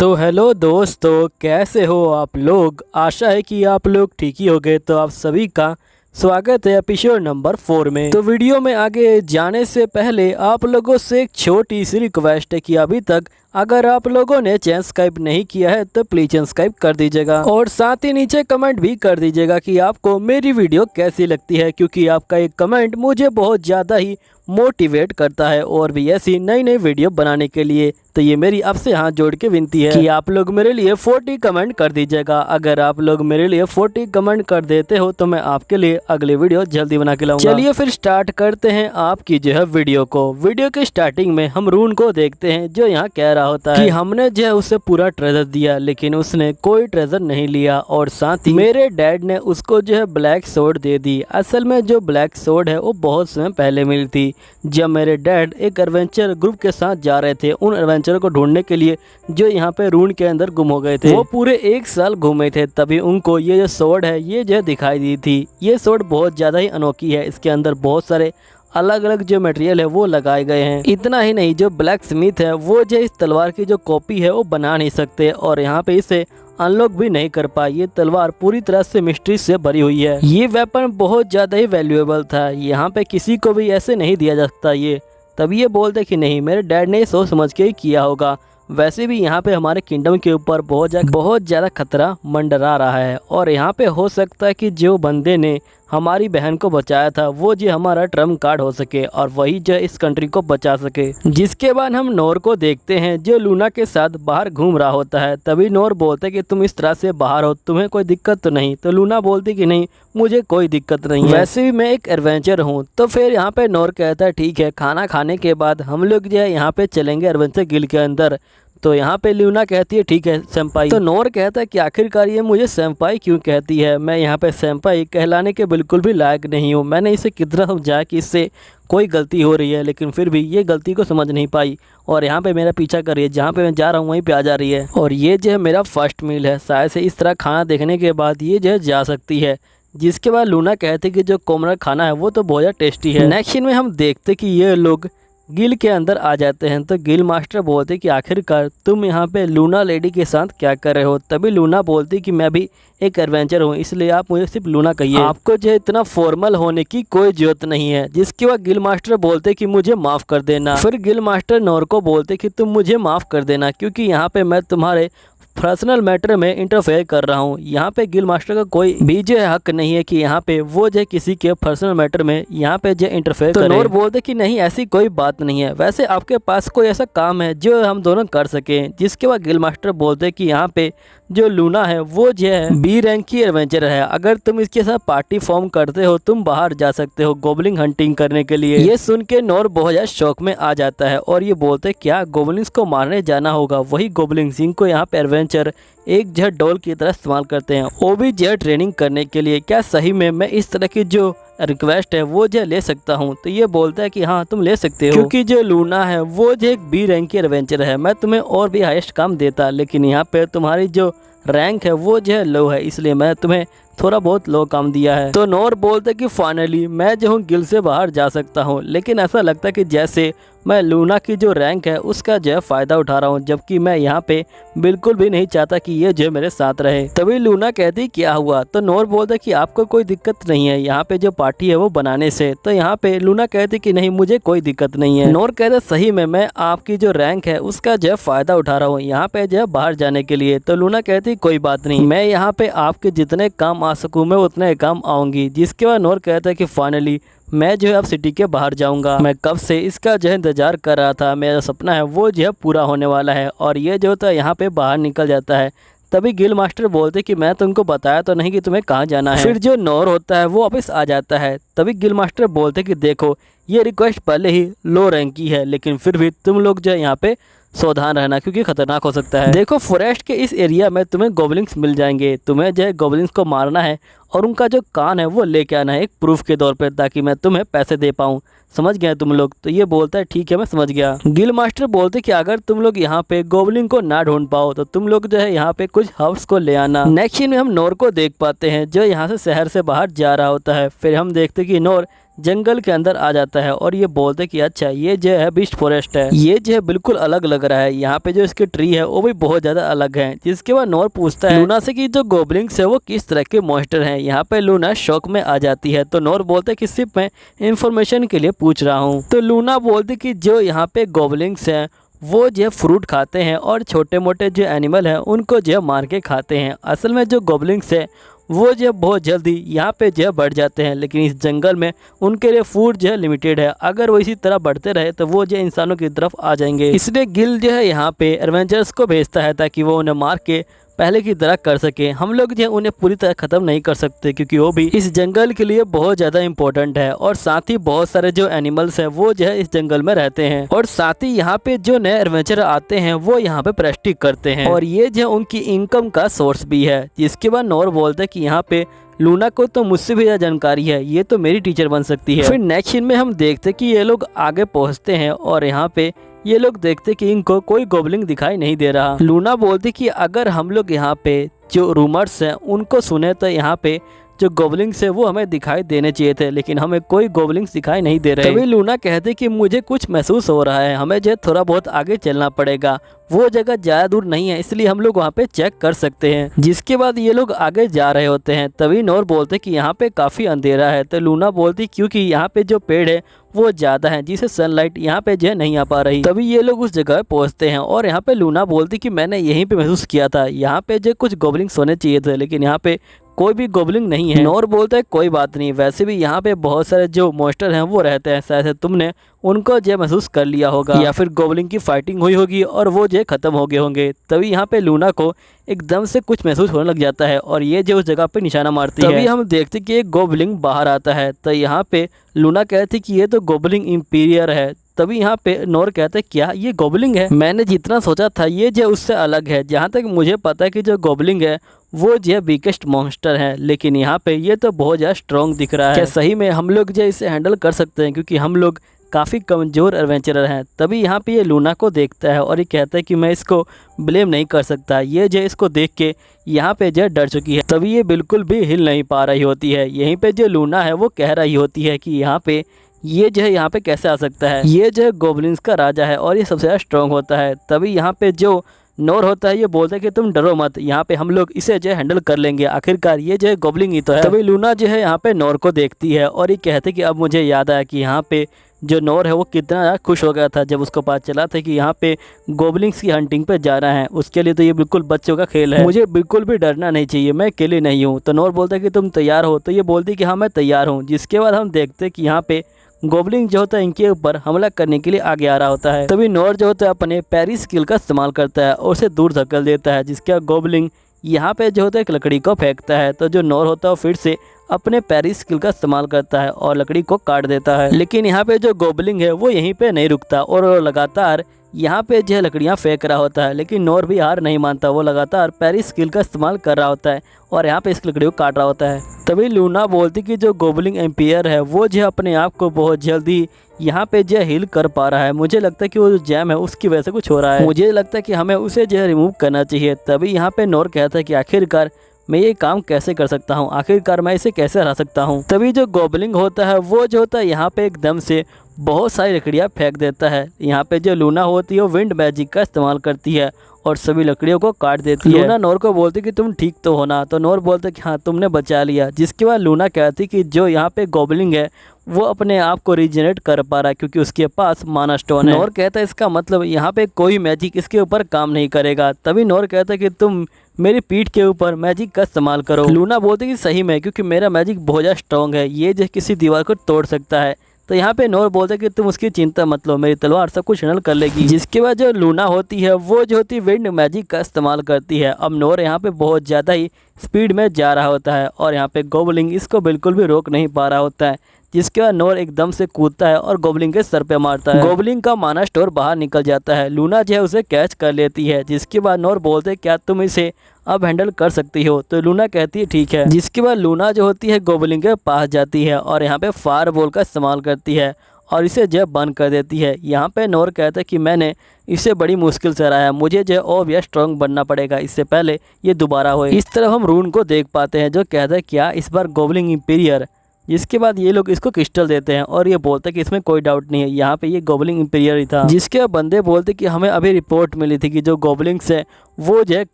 तो हेलो दोस्तों, कैसे हो आप लोग। आशा है कि आप लोग ठीक ही होंगे। तो आप सभी का स्वागत है एपिसोड नंबर 4 में। तो वीडियो में आगे जाने से पहले आप लोगों से एक छोटी सी रिक्वेस्ट है कि अभी तक अगर आप लोगों ने चैनल सब्सक्राइब नहीं किया है तो प्लीज चैनल सब्सक्राइब कर दीजिएगा और साथ ही नीचे कमेंट भी कर दीजिएगा कि आपको मेरी वीडियो कैसी लगती है, क्योंकि आपका एक कमेंट मुझे बहुत ज़्यादा ही मोटिवेट करता है और भी ऐसी नई नई वीडियो बनाने के लिए। तो ये मेरी आपसे हाथ जोड़ के विनती है कि आप लोग मेरे लिए 40 कमेंट कर दीजिएगा। अगर आप लोग मेरे लिए 40 कमेंट कर देते हो तो मैं आपके लिए अगली वीडियो जल्दी बना के लाऊंगा। चलिए फिर स्टार्ट करते हैं आपकी जो है वीडियो को। वीडियो के स्टार्टिंग में हम रून को देखते हैं, जो यहाँ कह रहा होता है कि हमने जो है उसे पूरा ट्रेजर दिया लेकिन उसने कोई ट्रेजर नहीं लिया, और साथ ही मेरे डैड ने उसको जो है ब्लैक सोर्ड दे दी। असल में जो ब्लैक सोर्ड है वो बहुत समय पहले मिली थी, जब मेरे डैड एक एडवेंचर ग्रुप के साथ जा रहे थे उन एडवेंचर को ढूंढने के लिए जो यहाँ पे रून के अंदर गुम हो गए थे। वो पूरे 1 साल घूमे थे, तभी उनको ये जो सोर्ड है ये जो दिखाई दी थी। ये सोर्ड बहुत ज़्यादा ही अनोखी है, इसके अंदर बहुत सारे अलग अलग जो मटेरियल है वो लगाए गए हैं। इतना ही नहीं, जो ब्लैक स्मिथ है वो जो इस तलवार की जो कॉपी है वो बना नहीं सकते और यहाँ पे इसे अनलॉक भी नहीं कर पाए। ये तलवार पूरी तरह से मिस्ट्री से भरी हुई है। ये वेपन बहुत ज़्यादा ही वैल्यूएबल था, यहाँ पे किसी को भी ऐसे नहीं दिया जा सकता ये। तभी ये बोलते कि नहीं, मेरे डैड ने सोच समझ के ही किया होगा। वैसे भी यहाँ पे हमारे किंगडम के ऊपर बहुत ज़्यादा खतरा मंडरा रहा है और यहाँ पे हो सकता है कि जो बंदे ने हमारी बहन को बचाया था वो जो हमारा ट्रम्प कार्ड हो सके और वही जो इस कंट्री को बचा सके। जिसके बाद हम नोर को देखते हैं जो लूना के साथ बाहर घूम रहा होता है। तभी नोर बोलते कि तुम इस तरह से बाहर हो, तुम्हें कोई दिक्कत तो नहीं। तो लूना बोलती कि नहीं, मुझे कोई दिक्कत नहीं है, वैसे भी मैं एक एडवेंचर हूँ। तो फिर यहाँ पे नोर कहता है ठीक है, खाना खाने के बाद हम लोग जो है यहाँ पे चलेंगे एडवेंचर गिल्ड के अंदर। तो यहाँ पे लूना कहती है ठीक है सेंपाई। तो नोर कहता है कि आखिरकार ये मुझे सेंपाई क्यों कहती है, मैं यहाँ पे सेंपाई कहलाने के बिल्कुल भी लायक नहीं हूँ। मैंने इसे कितना समझाया कि इससे कोई गलती हो रही है, लेकिन फिर भी ये गलती को समझ नहीं पाई और यहाँ पे मेरा पीछा कर रही है। जहाँ पे मैं जा रहा हूँ वहीं पे आ जा रही है। और ये जो है मेरा फर्स्ट मील है, शायद से इस तरह खाना देखने के बाद ये जो है जा सकती है। जिसके बाद लूना कहते कि जो कॉमनर खाना है वो तो बहुत ज़्यादा टेस्टी है। नेक्स्ट सीन में हम देखते कि ये लोग गिल के अंदर आ जाते हैं। तो गिल मास्टर बोलते कि आखिरकार तुम यहाँ पे लूना लेडी के साथ क्या कर रहे हो। तभी लूना बोलती कि मैं भी एक एडवेंचर हूँ, इसलिए आप मुझे सिर्फ लूना कहिए, आपको जो इतना फॉर्मल होने की कोई जरूरत नहीं है। जिसके बाद गिल मास्टर बोलते कि मुझे माफ़ कर देना। फिर गिल मास्टर नोर को बोलते कि तुम मुझे माफ़ कर देना, क्योंकि यहाँ पे मैं तुम्हारे पर्सनल मैटर में इंटरफेयर कर रहा हूँ। यहाँ पे गिल मास्टर का कोई भी जो हक नहीं है कि यहाँ पे वो जो किसी के पर्सनल मैटर में यहाँ पे जो इंटरफेयर करे। तो नोर बोलते कि नहीं, ऐसी कोई बात नहीं है, वैसे आपके पास कोई ऐसा काम है जो हम दोनों कर सकें। जिसके बाद गिल मास्टर बोलते कि यहाँ पे जो लूना है वो जो है बी रैंक की एडवेंचर है, अगर तुम इसके साथ पार्टी फॉर्म करते हो तुम बाहर जा सकते हो गोबलिंग हंटिंग करने के लिए। ये सुन के नोर बहुत ज़्यादा शौक में आ जाता है और ये बोलते क्या गोबलिंग्स को मारने जाना होगा। वही गोबलिंग्स जिनको यहाँ पे एडवेंचर एक जो डॉल की तरह इस्तेमाल करते हैं, वो भी जो ट्रेनिंग करने के लिए। क्या सही में मैं इस तरह की जो रिक्वेस्ट है वो जो ले सकता हूँ। तो ये बोलता है कि हाँ तुम ले सकते हो, क्योंकि जो लूना है वो जो एक बी रैंक की एडवेंचर है। मैं तुम्हें और भी हाईएस्ट काम देता, लेकिन यहाँ पे तुम्हारी जो रैंक है वो जो है लो है, इसलिए मैं तुम्हें थोड़ा बहुत लो काम दिया है। तो नोर बोलते कि फाइनली मैं जो हूँ गिल से बाहर जा सकता हूँ, लेकिन ऐसा लगता है कि जैसे मैं लूना की जो रैंक है उसका जो है फ़ायदा उठा रहा हूँ, जबकि मैं यहाँ पे बिल्कुल भी नहीं चाहता कि ये जो मेरे साथ रहे। तभी लूना कहती क्या हुआ। तो नोर बोलता कि आपको कोई दिक्कत नहीं है यहाँ पे जो पार्टी है वो बनाने से। तो यहाँ पे लूना कहती कि नहीं, मुझे कोई दिक्कत नहीं है। नोर कहते सही में मैं आपकी जो रैंक है उसका जो है फ़ायदा उठा रहा हूँ यहाँ पे जो है बाहर जाने के लिए। तो लूना कहती कोई बात नहीं, मैं यहाँ पे आपके जितने काम आ सकूँ मैं उतने काम आऊँगी। जिसके बाद नोर कहता है कि फाइनली मैं जो है अब सिटी के बाहर जाऊंगा। मैं कब से इसका जो है इंतजार कर रहा था, मेरा सपना है वो जो है पूरा होने वाला है। और ये जो था यहाँ पे बाहर निकल जाता है। तभी गिल मास्टर बोलते कि मैं तुमको बताया तो नहीं कि तुम्हें कहाँ जाना है। फिर जो नोर होता है वो वापस आ जाता है। तभी गिल मास्टर बोलते कि देखो ये रिक्वेस्ट पहले ही लो रैंक की है, लेकिन फिर भी तुम लोग जो है यहाँ पे सावधान रहना क्योंकि खतरनाक हो सकता है। देखो फॉरेस्ट के इस एरिया में तुम्हें गोबलिंग्स मिल जाएंगे, तुम्हें जो है गोबलिंग्स को मारना है और उनका जो कान है वो लेके आना है एक प्रूफ के तौर पे, ताकि मैं तुम्हें पैसे दे पाऊँ। समझ गए तुम लोग। तो ये बोलता है ठीक है मैं समझ गया। गिल मास्टर बोलते कि अगर तुम लोग यहाँ पे गोबलिन को ना ढूंढ पाओ तो तुम लोग जो है यहाँ पे कुछ हर्ब्स को ले आना। नेक्स्ट सीन में हम नोर को देख पाते हैं जो यहाँ से शहर से बाहर जा रहा होता है। फिर हम देखते कि नोर जंगल के अंदर आ जाता है और ये बोलते कि अच्छा ये जो है बीस्ट फॉरेस्ट है, ये जो है बिल्कुल अलग लग रहा है, यहाँ पे जो इसके ट्री है वो भी बहुत ज़्यादा अलग है। जिसके बाद नोर पूछता है लूना से कि जो गोबलिंग्स है वो किस तरह के मॉन्स्टर हैं। यहाँ पे लूना शौक में आ जाती है तो नोर बोलते कि सिर्फ मैं इंफॉर्मेशन के लिए पूछ रहा हूँ। तो लूना बोलती कि जो यहाँ पे गोबलिंग्स हैं वो जो फ्रूट खाते हैं और छोटे मोटे जो एनिमल हैं उनको जो मार के खाते हैं। असल में जो गोबलिंग्स है वो जो बहुत जल्दी यहाँ पे जो बढ़ जाते हैं, लेकिन इस जंगल में उनके लिए फूड जो है लिमिटेड है। अगर वो इसी तरह बढ़ते रहे तो वो जो इंसानों की तरफ आ जाएंगे। इसलिए गिल जो है यहाँ पे एडवेंचर्स को भेजता है ताकि वो उन्हें मार के पहले की तरह कर सके। हम लोग जो है उन्हें पूरी तरह ख़त्म नहीं कर सकते क्योंकि वो भी इस जंगल के लिए बहुत ज़्यादा इंपॉर्टेंट है और साथ ही बहुत सारे जो एनिमल्स हैं वो जो है इस जंगल में रहते हैं और साथ ही यहाँ पे जो नए एडवेंचर आते हैं वो यहाँ पे प्रेस्टिक करते हैं और ये जो उनकी इनकम का सोर्स भी है। जिसके बाद नोर बोलते हैं कि यहाँ पे लूना को तो मुझसे भी ज़्यादा जानकारी है, ये तो मेरी टीचर बन सकती है। फिर नेक्स्ट सीन में हम देखते कि ये लोग आगे पहुँचते हैं और यहाँ पे ये लोग देखते कि इनको कोई गोबलिंग दिखाई नहीं दे रहा। लूना बोलती कि अगर हम लोग यहाँ पे जो रूमर्स हैं उनको सुने तो यहाँ पे जो गोबलिंग्स है वो हमें दिखाई देने चाहिए थे, लेकिन हमें कोई गोबलिंग्स दिखाई नहीं दे रहे। तभी लूना कहते कि मुझे कुछ महसूस हो रहा है, हमें जो थोड़ा बहुत आगे चलना पड़ेगा, वो जगह ज़्यादा दूर नहीं है इसलिए हम लोग वहाँ पे चेक कर सकते हैं। जिसके बाद ये लोग आगे जा रहे होते हैं तभी नोर बोलते कि यहाँ पे काफ़ी अंधेरा है। तो लूना बोलती क्योंकि यहाँ पे जो पेड़ है वो ज़्यादा है जिससे सनलाइट यहाँ पे जो नहीं आ पा रही। तभी ये लोग उस जगह पहुँचते हैं और यहाँ पे लूना बोलती कि मैंने यहीं पे महसूस किया था, यहाँ पे जो कुछ गोबलिंग्स होने चाहिए थे लेकिन यहाँ पे कोई भी गोबलिंग नहीं है। नोर बोलता है कोई बात नहीं, वैसे भी यहाँ पे बहुत सारे जो मॉन्स्टर हैं वो रहते हैं, शायद तुमने उनको जो महसूस कर लिया होगा या फिर गोबलिंग की फाइटिंग हुई होगी और वो जो खत्म हो गए होंगे। तभी यहाँ पे लूना को एकदम से कुछ महसूस होने लग जाता है और ये जो उस जगह पे निशाना मारती है। तभी हम देखते कि एक गोबलिंग बाहर आता है तो यहाँ पे लूना कहती कि ये तो गोबलिंग इंपीरियर है। तभी यहाँ पे नोर कहते क्या ये गोबलिंग है? मैंने जितना सोचा था ये जो उससे अलग है। जहाँ तक मुझे पता है कि जो गोबलिंग है वो जो बिगेस्ट मॉन्स्टर है, लेकिन यहाँ पे ये तो बहुत ज़्यादा स्ट्रॉन्ग दिख रहा है। क्या सही में हम लोग जो इसे हैंडल कर सकते हैं? क्योंकि हम लोग काफ़ी कमज़ोर एडवेंचरर हैं। तभी यहाँ पे ये लूना को देखता है और ये कहता है कि मैं इसको ब्लेम नहीं कर सकता। ये जो इसको देख के यहाँ पे जो डर चुकी है। तभी ये बिल्कुल भी हिल नहीं पा रही होती है। यहीं पे जो लूना है वो कह रही होती है कि यहाँ पे ये जो है यहाँ पे कैसे आ सकता है, ये जो है गोबलिन्स का राजा है और ये सबसे ज़्यादा स्ट्रॉन्ग होता है। तभी यहाँ पे जो नोर होता है ये बोलता है कि तुम डरो मत, यहाँ पे हम लोग इसे जो है हैंडल कर लेंगे, आखिरकार ये जो है गोबलिंग ही तो है। तभी लूना जो है यहाँ पे नोर को देखती है और ये कहते कि अब मुझे याद आया कि यहाँ पे जो नोर है वो कितना ज़्यादा खुश हो गया था जब उसको पता चला था कि यहाँ पे गोबलिंग्स की हंटिंग पे जा रहा है। उसके लिए तो ये बिल्कुल बच्चों का खेल है, मुझे बिल्कुल भी डरना नहीं चाहिए, मैं अकेले नहीं हूँ। तो नोर बोलता है कि तुम तैयार हो? तो ये बोलती कि हाँ मैं तैयार हूँ। जिसके बाद हम देखते हैं कि यहाँ पे गोबलिंग जो होता है इनके ऊपर हमला करने के लिए आगे आ रहा होता है। तभी नोर जो होता है अपने पैरी स्किल का इस्तेमाल करता है और उसे दूर धकेल देता है। जिसका गोबलिंग यहाँ पे जो होता है एक लकड़ी को फेंकता है तो जो नोर होता है वो फिर से अपने पैरी स्किल का इस्तेमाल करता है और लकड़ी को काट देता है। लेकिन यहाँ पे जो गोबलिंग है वो यहीं पे नहीं रुकता और लगातार यहाँ पे जो लकड़ियाँ फेंक रहा होता है। लेकिन नोर भी हार नहीं मानता, वो लगातार पैरी स्किल का इस्तेमाल कर रहा होता है और यहाँ पे इस लकड़ी को काट रहा होता है। तभी लूना बोलती कि जो गोबलिंग एम्पियर है वो जो अपने आप को बहुत जल्दी यहाँ पे जो हील कर पा रहा है। मुझे लगता है कि वो जो जैम है उसकी वजह से कुछ हो रहा है, मुझे लगता है कि हमें उसे जो है रिमूव करना चाहिए। तभी यहाँ पे नोर कहता है कि आखिरकार मैं ये काम कैसे कर सकता हूँ, आखिरकार मैं इसे कैसे हरा सकता हूँ। तभी जो गोबलिंग होता है वो जो होता है यहाँ पे एकदम से बहुत सारी लकड़ियाँ फेंक देता है। यहाँ पे जो लूना होती है वो विंड मैजिक का इस्तेमाल करती है और सभी लकड़ियों को काट देती है। लूना नोर को बोलती कि तुम ठीक तो हो ना? तो नोर बोलते कि हाँ तुमने बचा लिया। जिसके बाद लूना कहती कि जो यहाँ पे गोबलिंग है वो अपने आप को रीजनरेट कर पा रहा है क्योंकि उसके पास माना स्टोन है। नोर कहता है इसका मतलब यहाँ पे कोई मैजिक इसके ऊपर काम नहीं करेगा। तभी नोर कहता है कि तुम मेरी पीठ के ऊपर मैजिक का इस्तेमाल करो। लूना बोलती कि सही में, क्योंकि मेरा मैजिक बहुत ज़्यादा स्ट्रॉन्ग है, ये जो किसी दीवार को तोड़ सकता है। तो यहाँ पे नोर बोलता है कि तुम उसकी चिंता मत लो, मेरी तलवार सब कुछ हैंडल कर लेगी। जिसके बाद जो लूना होती है वो जो होती है विंड मैजिक का इस्तेमाल करती है। अब नोर यहाँ पे बहुत ज़्यादा ही स्पीड में जा रहा होता है और यहाँ पे गोबलिंग इसको बिल्कुल भी रोक नहीं पा रहा होता है। जिसके बाद नोर एकदम से कूदता है और गोबलिंग के सर पे मारता है। गोबलिंग का माना स्टोर बाहर निकल जाता है। लूना जो है उसे कैच कर लेती है। जिसके बाद नोर बोलते क्या तुम इसे अब हैंडल कर सकती हो? तो लूना कहती है ठीक है। जिसके बाद लूना जो होती है गोबलिंग के पास जाती है और यहाँ पे फायर बॉल का इस्तेमाल करती है और इसे जो बंद कर देती है। यहाँ पे नोर कहता है कि मैंने इसे बड़ी मुश्किल से हराया, मुझे जो और भी स्ट्रॉन्ग बनना पड़ेगा इससे पहले ये दोबारा होए। इस तरफ हम रून को देख पाते हैं जो कहता है क्या इस बार गोबलिंग इंपीरियर जिसके बाद ये लोग इसको क्रिस्टल देते हैं और ये बोलते हैं कि इसमें कोई डाउट नहीं है, यहाँ पे ये गॉबलिन इंपीरियर ही था। जिसके बंदे बोलते कि हमें अभी रिपोर्ट मिली थी कि जो गॉबलिंग्स है वो जो है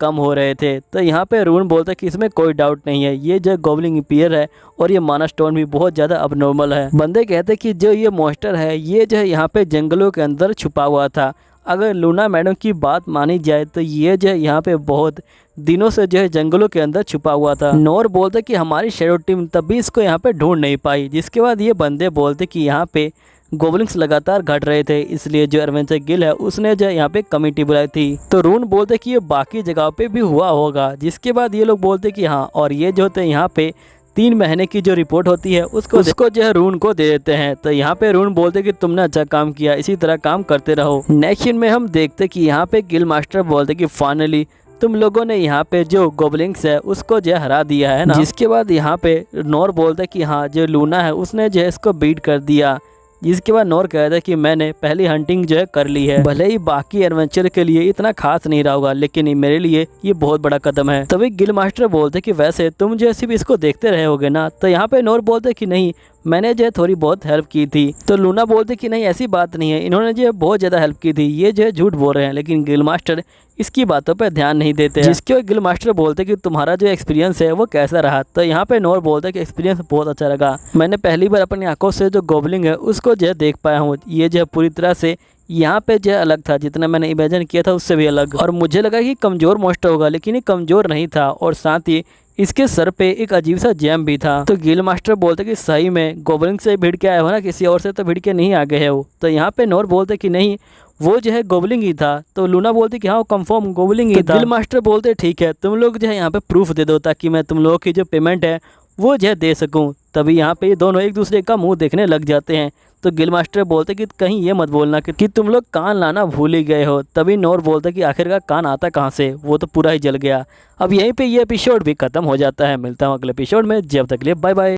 कम हो रहे थे। तो यहाँ पे रून बोलता है कि इसमें कोई डाउट नहीं है, ये जो गॉबलिन इंपीरियर है और ये माना स्टोन भी बहुत ज़्यादा अबनॉर्मल है। बंदे कहते हैं कि जो ये मॉन्स्टर है ये जो है यहाँ पे जंगलों के अंदर छुपा हुआ था। अगर लूना मैडम की बात मानी जाए तो ये जो है यहाँ पे बहुत दिनों से जो है जंगलों के अंदर छुपा हुआ था। नोर बोलते कि हमारी शैडो टीम तभी इसको यहाँ पे ढूंढ नहीं पाई। जिसके बाद ये बंदे बोलते कि यहाँ पे गॉबलिंग्स लगातार घट रहे थे, इसलिए जो एडवेंचर गिल है उसने जो यहाँ पे कमेटी बुलाई थी। तो रून बोलते कि ये बाकी जगह पे भी हुआ होगा। जिसके बाद ये लोग बोलते कि हाँ, और ये जो होते हैं यहाँ पे 3 महीने की जो रिपोर्ट होती है उसको जो है रून को दे देते हैं। तो यहाँ पे रून बोलते कि तुमने अच्छा काम किया, इसी तरह काम करते रहो। नेक्स्ट सीन में हम देखते कि यहाँ पे गिल मास्टर बोलते कि फाइनली तुम लोगों ने यहाँ पे जो गॉबलिंग्स है उसको जो हरा दिया है ना। जिसके बाद यहाँ पे नोर बोलते कि हाँ, जो लूना है उसने जो है इसको बीट कर दिया। जिसके बाद नोर कहता है कि मैंने पहली हंटिंग जो है कर ली है, भले ही बाकी एडवेंचर के लिए इतना खास नहीं रहा होगा लेकिन मेरे लिए ये बहुत बड़ा कदम है। तभी गिल मास्टर बोलते कि वैसे तुम जो है सिर्फ इसको देखते रहे होगे ना। तो यहाँ पे नोर बोलते कि नहीं, मैंने जो है थोड़ी बहुत हेल्प की थी। तो लूना बोलते कि नहीं, ऐसी बात नहीं है, इन्होंने जो है बहुत ज़्यादा हेल्प की थी, ये जो है झूठ बोल रहे हैं। लेकिन गिल मास्टर इसकी बातों पर ध्यान नहीं देते हैं। जिसके गिल मास्टर बोलते कि तुम्हारा जो एक्सपीरियंस है वो कैसा रहा। तो यहाँ पे नोर बोलते कि एक्सपीरियंस बहुत अच्छा लगा, मैंने पहली बार अपनी आंखों से जो गॉबलिंग है उसको जो है देख पाया हूँ। ये जो है पूरी तरह से यहाँ पे जो अलग था, जितना मैंने इमेजिन किया था उससे भी अलग। और मुझे लगा कि कमज़ोर मॉन्स्टर होगा, लेकिन ये कमज़ोर नहीं था और साथ ही इसके सर पे एक अजीब सा जैम भी था। तो गिल मास्टर बोलते कि सही में गॉबलिंग से भिड़ के आया हो ना, किसी और से तो भिड़ के नहीं आ गए हो। तो यहाँ पे नोर बोलते कि नहीं, वो जो है गॉबलिंग ही था। तो लूना बोलती कि हाँ, कंफर्म गॉबलिंग ही था। गिल मास्टर बोलते ठीक है, तुम लोग जो है यहाँ पे प्रूफ दे दो ताकि मैं तुम लोगों की जो पेमेंट है वो जो है दे सकूँ। तभी यहाँ पे ये दोनों एक दूसरे का मुंह देखने लग जाते हैं। तो गिल मास्टर बोलते कि कहीं ये मत बोलना कि तुम लोग कान लाना भूल ही गए हो। तभी नोर बोलता कि आखिरकार कान आता कहाँ से, वो तो पूरा ही जल गया। अब यहीं पे ये एपिसोड भी खत्म हो जाता है। मिलता हूँ अगले एपिसोड में, जब तक के लिए बाय बाय।